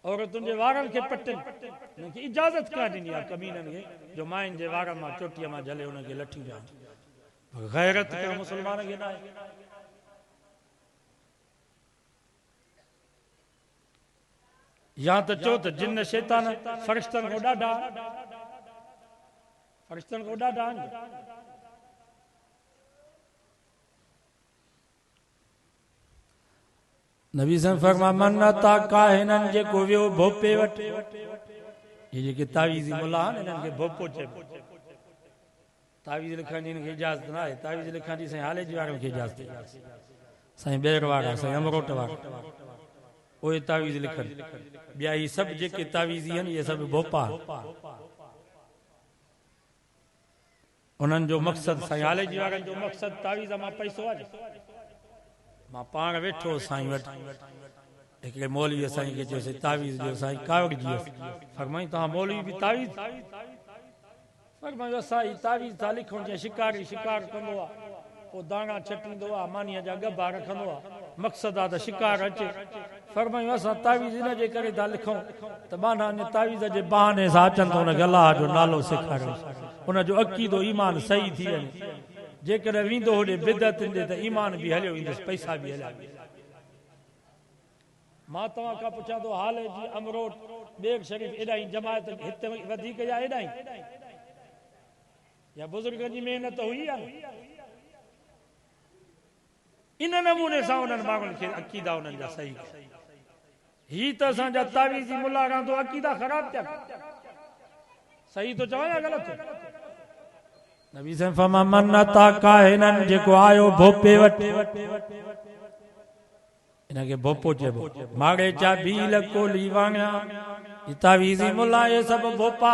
औरतुनि जे वारनि खे पटनि हुनखे इजाज़त कान ॾिनी आहे कमीननि खे जो मायुनि जे वारनि मां चोटीअ मां झले हुनखे लठियूं ॾियनि गैरत का मुसलमान खे न आहे या त चओ त जिन शैतान फरिश्तनि खां ॾाढा आहिनि नबी सन फरमा मन ता काहिनन जेको वियो भोपे वटि ये जेके तावीज़ी मुला आहिनि इन्हनि खे भोपो चइबो तावीज़ लिखण जी हिनखे इजाज़त न आहे तावीज़ लिखण जी साईं हाले जी वारनि खे इजाज़त आहे साईं ॿेर वारा साईं अमरोट वारा उहे तावीज़ लिखनि ॿिया ही सभु जेके तावीज़ी आहिनि इहे सभु भोपा उन्हनि जो मक़सदु साईं हाले जी वारनि जो मक़सदु तावीज़ मां पैसो आहे मां पाण वेठो साईं वटि हिकिड़े मौलवीअ साईं खे चयोसीं तावीज़ ॾियो साईं कावड़ जी फरमाईं तव्हां मौलवी बि तावीज़ फरमायो असां ही तावीज़ था लिखूं जीअं शिकारी शिकार कंदो आहे पोइ दाणा छटींदो आहे मानीअ जा गभा रखंदो आहे मक़सदु आहे त शिकार अचे फरमायूं असां तावीज़ इन जे करे था लिखूं त माना तावीज़ जे बहाने सां अचनि त हुनखे अलाह जो नालो सेखारियो हुनजो अक़ीदो ईमान सही थी वञे जेकॾहिं वेंदो होॾे बिदत ॾे त ईमान बि हलियो ईंदुसि पैसा बि हलिया मां तव्हां खां पुछां थो हाल जी अमरोट बेग शरीफ़ एॾाई जमायत हिते वधीक या एॾाई या बुज़ुर्गनि जी महिनत हुई आहे इन नमूने सां उन्हनि माण्हुनि खे अक़ीदा उन्हनि जा सही ही त असांजा तावीज़ी मुला रहंदो अक़ीदा ख़राब थिया सही तो चवां या ग़लति नबी से फरमा मन ता काहिनन जेको आयो भोपे वटि इनखे भोपो चइबो मागे चा बील कोली वाणिया तावीज़ी मुला ये सभु भोपा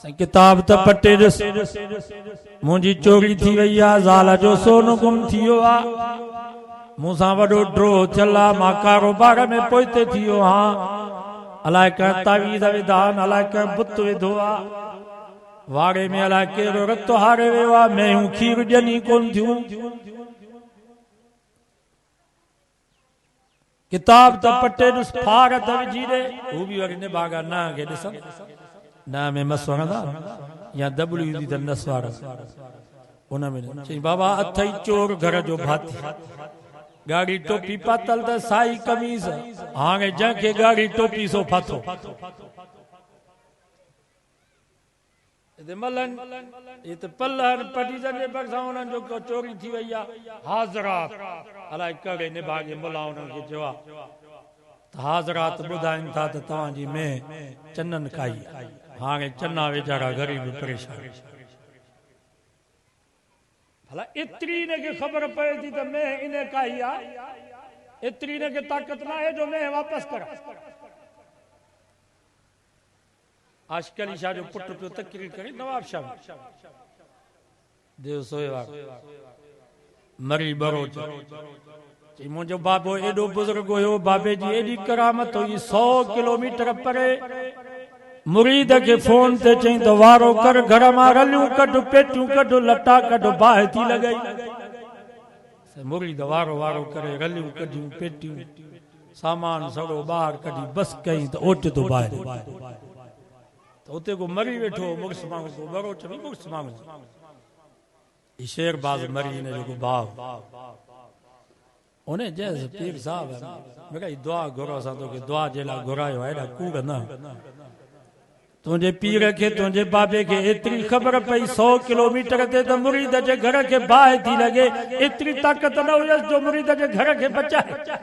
साईं किताब त पटे ॾिस मुंहिंजी चोरी थी वई आहे ज़ाल जो सोन गुम थी वियो आहे मूंसां वॾो ड्रो थियल आहे मां कारोबार में पोइते थी वियो आहियां अलाए कंहिं तावीज़ विधा अलाए कंहिं बुत विधो आहे वाड़े में अलाए कहिड़ो रत हारे वियो आहे मेंहूं खीर ॼनी कोन थियूं किताब त पटे ॾिस फार त विझी ॾे हू बि वरी निभागा न खे ॾिसनि न में मस वणंदा या दबली हूंदी त नस वारा उन में चई बाबा अथई चोर घर जो भाती गाड़ी टोपी पातल त साई कमीज़ हाणे जंहिंखे गाड़ी टोपी सो फाथो ये त पल्लहन पटीजन जे भरिसां उन्हनि जो को चोरी थी वई आहे हाज़रात अलाए कहिड़े निभागे मुला उन्हनि खे चयो आहे त हाज़रात ॿुधाइनि था त तव्हांजी में चननि खाई हाणे चना वीचारा ग़रीब परेशान भला एतिरी हिनखे ख़बर पए थी त मैं इन काई आहे एतिरी हिनखे ताक़त न आहे जो मैं वापसि करा आशिक़ अली शाह जो पुट पियो तकरीर करे नवाब शाह देव सोएवा मरी बरोच मुंहिंजो बाबो एॾो बुज़ुर्ग हुयो बाबे जी एॾी करामत हुई 100 किलोमीटर परे मुरीद के फोन ते चई तो वारो कर घर मां रलियूं कढ पेटियूं कढ लटा कढ बाहि थी लॻई मुरीद वारो वारो करे रलियूं कढियूं पेटियूं सामान सड़ो ॿाहिरि कढी बस कई त ओट तो बाहि तो उते को मरी वेठो मुर्स मांगो को बरोच भी मुर्स मांगो शेर बाज मरी ने जो भाव उन्हें जैसे पीर साहब मेरा दुआ घुरो सा तो के दुआ जेला घुरायो एडा कूड़ ना तुझे पीर के तुझे बाबे के इतनी खबर पई 100 किलोमीटर ते तो मुरीद जे घर के बाहि थी लगे इतनी ताकत न हुयस जो मुरीद जे घर के बचाए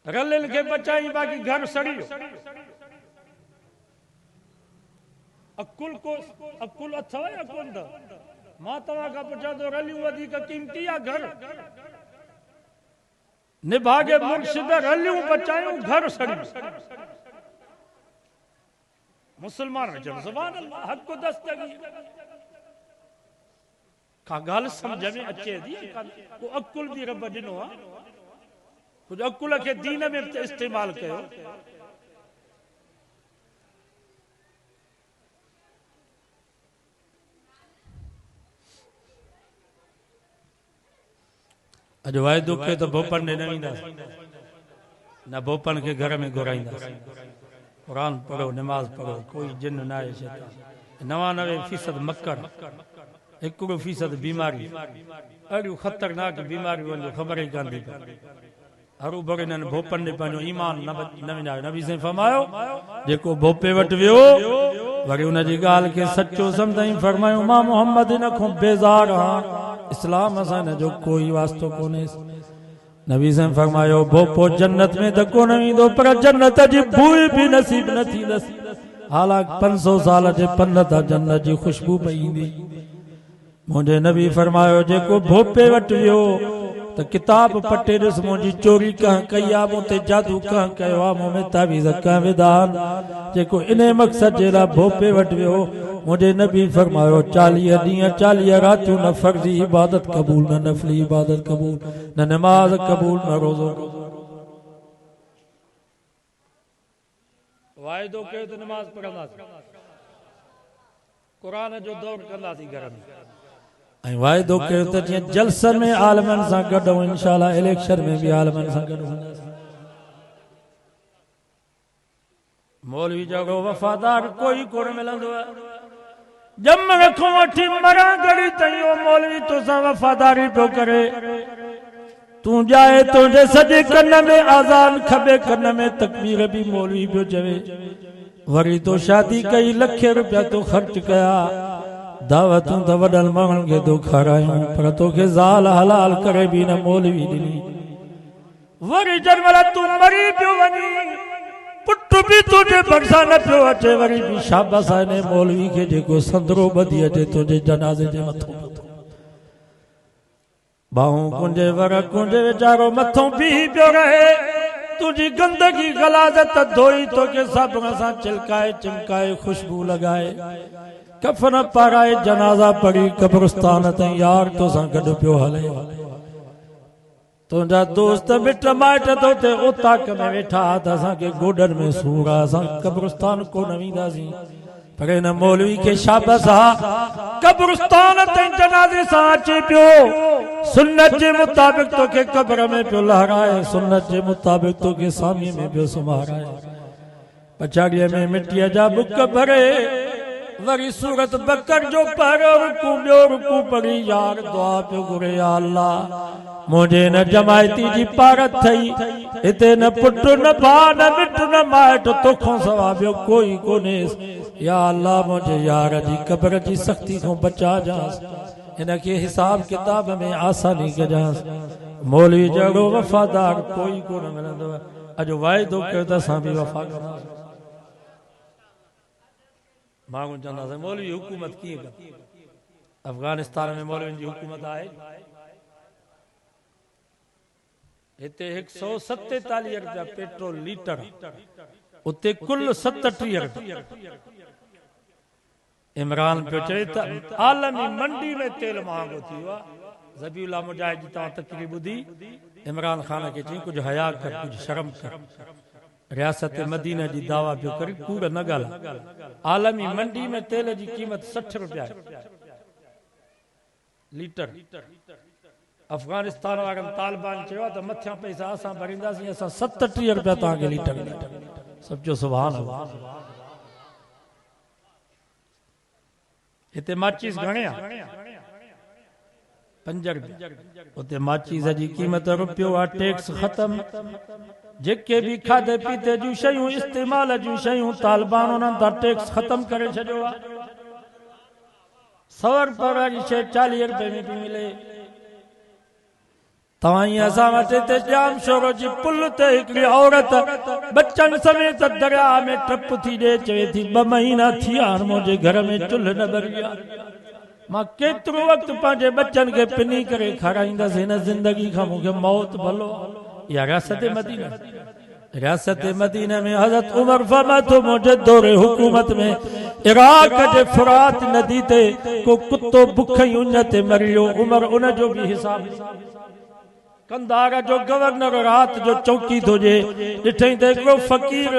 रलिल के बचाई बाकी घर सड़ियो अकुल अथव या कोन अथव मां तव्हां खां पुछां थो रलियूं वधीक कीमती आहे घर निभागे मुर्शिद रलियूं बचायूं घर सड़ियूं मुसलमान चव सुभान अल्लाह हक दस्तगी का गाल समझ में अचे थी को अकुल भी रब दिनो आ कुछ अकुल के दीन में इस्तेमाल कयो अज वायदो के तो भोपन ने न ईंदा न भोपन के घर में घुराईंदा कुरान पढ़ो नमाज पढ़ो कोई जिन ना है शैतान 99% मक्कर 1% बीमारी अड़ियूं खतरनाक बीमारी वञो ख़बर ई कान थी हरू भरे न भोपन ने पंहिंजो ईमान न विञायो नबी साईं फरमायो जेको भोपे वटि वियो वरी उन जी ॻाल्हि खे सचो सम्झाई फरमायो मां मोहम्मद इन खां बेज़ार आहियां इस्लाम सां हिन जो कोई वास्तो कोन्हे नबी साईं फरमायो भोपो जन्नत में त कोन ईंदो पर जन्नत जी बूइ बि नसीब न थींदसि हालांकि 500 साल जे पंध तां जन्नत जी खुशबू पई ईंदी मुंहिंजे नबी फरमायो जेको भोपे वटि वियो त किताब पटे ॾिस मुंहिंजी चोरी कंहिं कई आहे मूं ते जादू कंहिं कयो आहे मूं में तावीज़ कंहिं विधा जेको इन मक़सद जे लाइ भोपे वटि वियो मुझे नबी फरमायो 40 ॾींहं 40 रातियूं न फर्ज़ी इबादत कबूल न नफली इबादत कबूल न नमाज कबूल न रोज़ो वाइदो कयो त नमाज पढ़ंदासीं क़ुरान जो दौर कंदासीं घर में ऐं वाइदो कयो त जीअं जलसन में आलमनि सां गॾु इंशाअल्लाह इलेक्शन में भी आलमनि सां गॾु मौलवी जगो वफादार कोई कोन मिलंदो जम रखो वठी मरा गड़ी तयो मौलवी तो सा वफादारी पियो करे तू जाए तुझे सजे कन में आजान खबे कन में तकबीर भी मौलवी पियो चवे वरी तो शादी कई लख रुपया तो खर्च कया दावतूं त वडल माण्हुनि खे तो खारायूं पर तोखे ज़ाल हलाल करे भी न मौलवी ॾिनी वरी जंहिंमहिल तूं मरी पियो वञी पुट भी तुझे भरिसां न पियो अचे वरी भी शाबाश आहे मौलवी खे जेको संदरो ॿधी अचे तुंहिंजे जनाज़े जे मथां बाहूं कुंजे वर कुंजे वीचारो मथां बीह पियो रहे तुझी गंदगी गलाज़त धोई तोखे साबुण सां चिलकाए चिमकाए खुशबू लगाए कफन पाराए जनाज़ा पढ़ी कब्रिस्तान ताईं यार तोसां गॾु पियो हले तुझा दोस्त मिट माइट तो ते उताक में वेठा त असांखे गोॾनि में सूर आहे असां कब्रिस्तान कोन वेंदासीं पर हिन मौलवी खे शाबाश आहे कब्रिस्तान ताईं जनाज़े सां अचे पियो सुन्नत जे मुताबिक़ तोखे कब्र में पियो लहराए सुन्नत जे मुताबिक़ तोखे सामीअ में पियो सुम्हाराए पछाड़ीअ में मिटीअ जा बुक भरे वरी सूरत बकर जो पहिरियों रुकू ॿियो रुकू पढ़ी यार दुआ पियो घुरे या अल्लाह मुझे न जमायती जी पारत थई इते न पुट न भाउ न मिट न माइट तोखों सवा ॿियो कोई कोन्हे या अल्लाह मुझे यार जी कब्र जी सख्ती खां बचा जांस इनके हिसाब किताब में आसानी कजांस मौलवी जहिड़ो वफादार कोई कोन मिलंदो अॼु वाइदो कयो त असां बि वफ़ा कंदासीं माण्हू चवंदासीं मौलवी हुकूमत कीअं कंदी अफगानिस्तान में मौलवियुनि जी हुकूमत आहे हिते 147 रुपया पेट्रोल लीटर उते कुल 37 रुपया इमरान पियो चए त आलमी मंडी में तेल महांगो थी वियो आहे ज़बीउल्लाह मुजाहिद जी तव्हां तकरीर ॿुधी इमरान ख़ान खे चई कुझु हया कर कुझु शर्म कर रियासत मदीना जी दावा पियो करे कूड़ न ॻाल्हि आलमी मंडी में तेल जी क़ीमत 60 रुपया आहे लीटर अफगानिस्तान वारनि तालिबान चयो त मथियां पैसा असां भरींदासीं असां 37 रुपया तव्हांखे लीटर सम्झो सुभान अल्लाह हिते माचिस घणे आहे 5 रुपया उते माचिस जी क़ीमत रुपयो आहे टैक्स ख़त्म जेके भी खाधे पीते जूं शयूं इस्तेमाल जूं शयूं तालिबान उन्हनि तां टैक्स ख़त्म करे छॾियो आहे 100 रुपए वारी शइ 40 रुपए में थी मिले तव्हां असां वटि हिते जाम शोरो जी पुल ते हिकिड़ी औरत बच्चनि समेत दरिया में टप थी ॾे चवे थी 2 महीना थी विया मुंहिंजे घर में चुल्ह न ॿरी आहे मां केतिरो वक़्तु पंहिंजे बच्चनि खे पिनी करे खाराईंदसि हिन ज़िंदगी खां मूंखे मौत भलो या रियासत मदीना रियासत मदीना में हज़रत उमर फरमातो मुझे दौरे हुकूमत में इराक जे फुरात नदी ते को कुत्तो बुखई उन ते मरियो उमर उन जो भी हिसाब कंधार जो गवर्नर रात जो चौकी थो जे ॾिठई त हिकिड़ो फ़कीर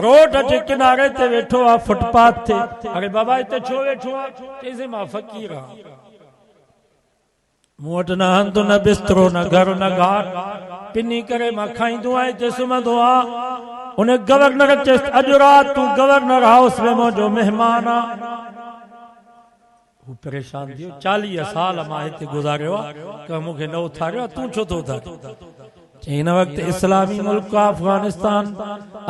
रोड जे किनारे ते वेठो आहे फुटपाथ ते अरे बाबा हिते छो वेठो आहे चईसि मां फ़कीर आहियां मूं वटि न हंध न बिस्तरो न घर न घाट पिनी करे मां खाईंदो आहियां हिते सुम्हंदो आहियां उन गवर्नर चयसि अॼु राति तूं गवर्नर हाउस में मुंहिंजो महिमान आहे हू परेशान थियो 40 साल मां हिते गुज़ारियो आहे क मूंखे न उथारियो तूं छो थो उथारियो चई हिन वक़्तु इस्लामी मुल्क अफगानिस्तान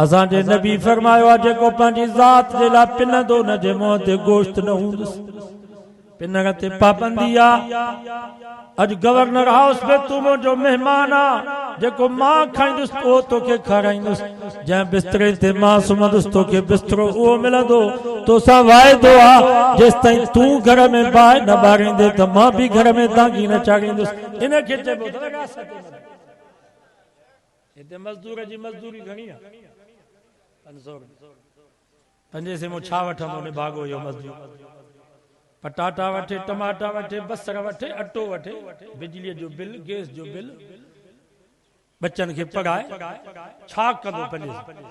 असांजे नबी फरमायो आहे जेको पंहिंजी ज़ात जे लाइ पिनंदो न जे मुंहं ते गोश्त न हूंदुसि पिनण ते पाबंदी आहे अॼु गवर्नर हाउस में तूं मुंहिंजो महिमान आहे जेको मां खाईंदुसि उहो तोखे खाराईंदुसि जंहिं बिस्तरे ते मां सुम्हंदुसि तोखे बिस्तरो उहो मिलंदो तोसां वाइदो आहे जेसिताईं तूं घर में बाहि न ॿारींदे त मां बि घर में दागी न चाढ़ींदुसि इन खे चइबो हिते मज़दूर जी मज़दूरी घणी आहे 500 पंजे से मूं छा वठंदो ने भागो इहो मज़दूर पटाटा वठे टमाटा वठे बसर वठे अटो वठे बिजली जो बिल गैस जो बिल बच्चन खे पढ़ाए छा कंदो पंहिंजे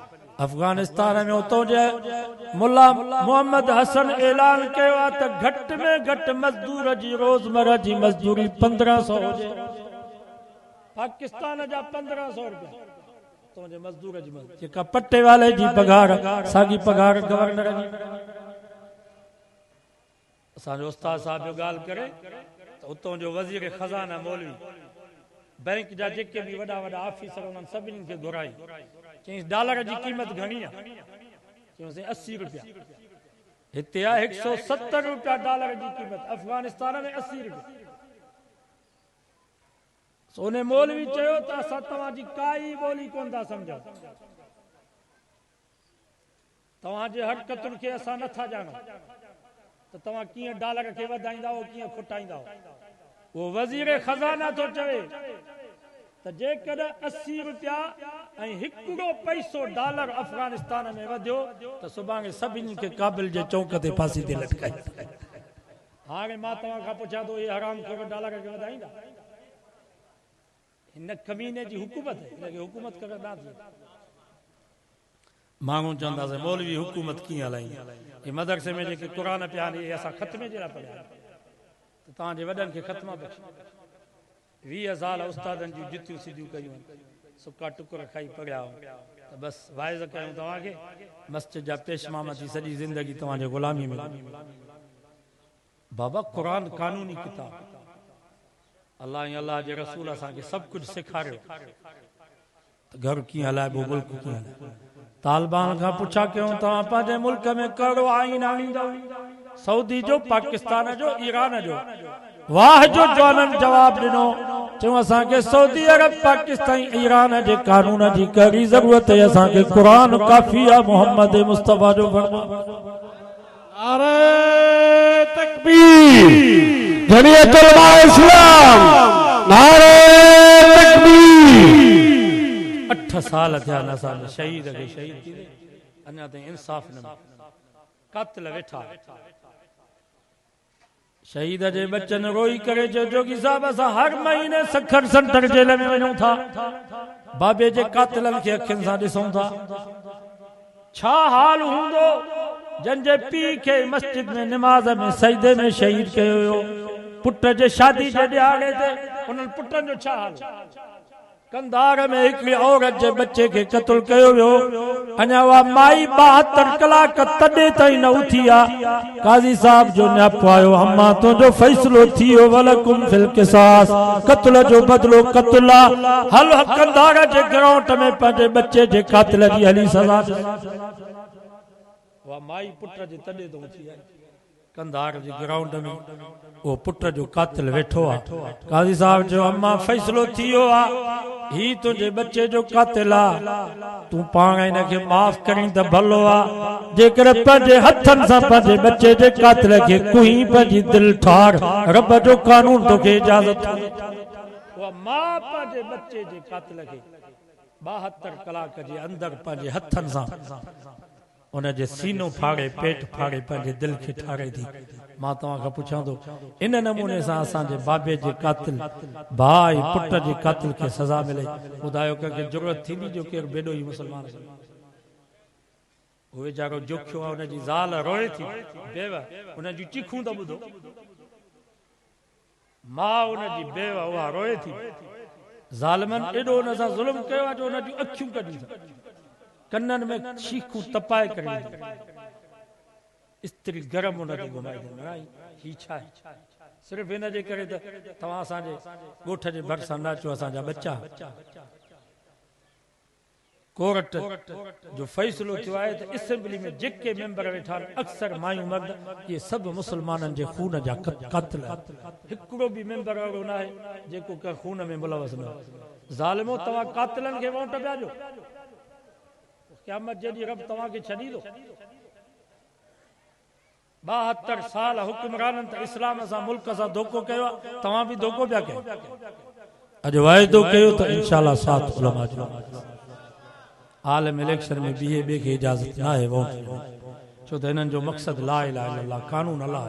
अफगानिस्तान में उतो जे मुल्ला मोहम्मद हसन ऐलान कयो आहे त घटि में घटि मज़दूर जी रोज़मर्रा जी मज़दूरी 1500 हुजे पाकिस्तान जा 1500 रुपया तो जे मज़दूर जी जेका पट्टे वाले जी पगार साॻी पगार गवर्नर जी असांजो उस्ताद साहब जो ॻाल्हि करे त उतो जो वज़ीर खज़ाना मौलवी बैंक जा जेके भी वॾा वॾा ऑफिसर उन्हनि सभिनी खे घुराई चईं डॉलर जी क़ीमत घणी आहे चयोसीं 80 रुपया हिते आहे 170 रुपया डॉलर जी क़ीमत अफगानिस्तान में 80 रुपया सोने मौलवी चयो त असां तव्हांजी काई ॿोली कोन था सम्झूं तव्हांजे हरकतुनि खे असां नथा ॼाणूं त तव्हां कीअं डॉलर खे वधाईंदा कीअं खुटाईंदा वो वज़ीर खज़ाना तो चवे त जेकॾहिं 80 रुपया ऐं हिकिड़ो पैसो डॉलर अफगानिस्तान में वधियो त सुभाणे सभिनी खे काबिल जे चौक ते फांसी ते लटकाई हाणे मां तव्हां खां पुछां थो इहे हराम खोर डॉलर खे वधाईंदा हिन कमीने जी हुकूमत है हिनखे हुकूमत करण न थी माण्हू चवंदासीं मौलवी हुकूमत कीअं हलाईंदा हे मदरसे में जेके क़ुरान पिया आहिनि इहे असां ख़त्मे जे लाइ पढ़िया त तव्हांजे वॾनि खे ख़त्मा बख़्शे 20 साल उस्तादनि जूं जुतियूं सिधियूं कयूं सुका टुकर खाई पढ़िया त बसि वाइज़ कयूं तव्हांखे मस्जिद जा पेशमाम थी सॼी ज़िंदगी तव्हांजे ग़ुलामी में बाबा क़ुरान कानूनी किताब अल्लाह ऐं अल्लाह जे रसूल असांखे सभु कुझु सेखारियो त घर कीअं हलाइबो मुल्क कीअं हलाइबो तालिबान खां पुछा कयूं तव्हां पंहिंजे मुल्क में कहिड़ो आईन आणींदव सऊदी जो पाकिस्तान जो ईरान जो वाह जो जवाननि जवाब ॾिनो चयूं असांखे सऊदी अरब पाकिस्तान ईरान जे कानून जी कहिड़ी ज़रूरत आहे असांखे क़ुरान काफ़ी आहे मोहम्मद मुस्तफ़ा जो फरमान नारे तकबीर जमीयत उलमा इस्लाम नारे तकबीर 8 साल थिया न असांजे शहीद खे शहीद थी अञा ताईं इंसाफ़ न कातिल वेठा शहीद जे बच्चनि रोई करे चयो जोगी साहब असां हर महीने सखर सेंटर जेल में वञूं था बाबे जे कातिलनि खे अखियुनि सां ॾिसूं था छा हाल हूंदो जंहिंजे पीउ खे मस्जिद में निमाज़ में सजदे में शहीद कयो हुयो पुट जे शादी जे ॾियारे ते उन्हनि पुटनि जो छा हाल कंधार में हिकिड़ी औरत जे बच्चे खे क़त्ल कयो वियो अञा उहा माई 72 कलाक तॾहिं ताईं न उथी आहे काज़ी साहब जो न्यापो आयो अम्मा तुंहिंजो फ़ैसिलो थी वियो वलकुम फिल क़िसास क़त्ल जो बदिलो क़त्ल आहे हल कंधार जे ग्राउंड में पंहिंजे बच्चे जे कातिल जी हली सज़ा उहा माई पुट जे तॾहिं तो उथी आहे कंधार जे ग्राउंड में वो पुट जो कातिल वेठो आहे काज़ी साहब जो अम्मा फ़ैसिलो थी वियो आहे ही तुझे बच्चे जो कातिल आहे तूं पाण हिनखे माफ़ करीं त भलो आहे जेकर पंहिंजे हथनि सां पंहिंजे बच्चे जे कातिल खे कुई पंहिंजी दिलि ठार रब जो कानून तोखे इजाज़त उहा मां पंहिंजे बच्चे जे कातिल खे 72 कलाक जे अंदर पंहिंजे हथनि सां उनजे सीनो फाड़े पेट फाड़े पंहिंजे दिल खे ठारे थी मां तव्हांखां पुछां थो इन नमूने सां असांजे बाबे जे कातिल भाई पुट जे कातिल खे सज़ा मिले ॿुधायो कंहिंखे ज़रूरत थींदी जो केरु बेॾो ई मुस्लमान उहो वीचारो जोखियो आहे उनजी ज़ाल रोए थी बेवा उनजी चीखूं त ॿुधो मां उनजी बेवा उहा रोए थी ज़ालिमनि एॾो उन सां ज़ुल्म कयो आहे जो उनजूं अखियूं कढियूं कन्ननि में चीखूं तपाए करे स्त्री गरम उनखे घुमाई ही छा आहे सिर्फ़ु हिन जे करे त तव्हां असांजे ॻोठ जे भरिसां न अचो असांजा बच्चा कोर्ट जो फ़ैसिलो थियो आहे त असेंबली में जेके मेंबर वेठा आहिनि अक्सर मायूं मर्द इहे सभु मुस्लमाननि जे खून जा क़ातिल हिकिड़ो बि मेंबर अहिड़ो न आहे जेको कंहिं खून में मुलवस न ज़ालिमो तव्हां क़ातिलनि खे वोट पिया ॾियो क़यामत जॾहिं रब तव्हांखे छॾींदो 72 साल हुक्मराननि त इस्लाम सां मुल्क सां धोखो कयो आहे तव्हां बि धोखो पिया कयो अॼु वाइदो कयो त इंशाअल्लाह साथ उलमा जो आलम इलेक्शन में बीहे ॿिए खे इजाज़त न आहे वोट छो त हिननि जो मक़सदु ला इलाहा इल्लल्लाह कानून अलाह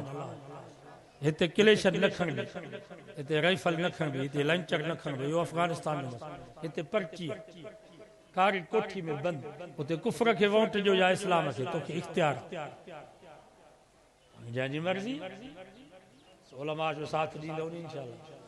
हिते क्लेशन न खणबी हिते राइफल न खणबी हिते लंचर न खणबी इहो अफ़गानिस्तान में हिते पर्ची कारी कोठी में बंद उते कुफर खे वोट ॾियो या इस्लाम खे तोखे इख्तियार जंहिंजी मर्ज़ी उलमा जो साथ ॾींदो इंशाअल्लाह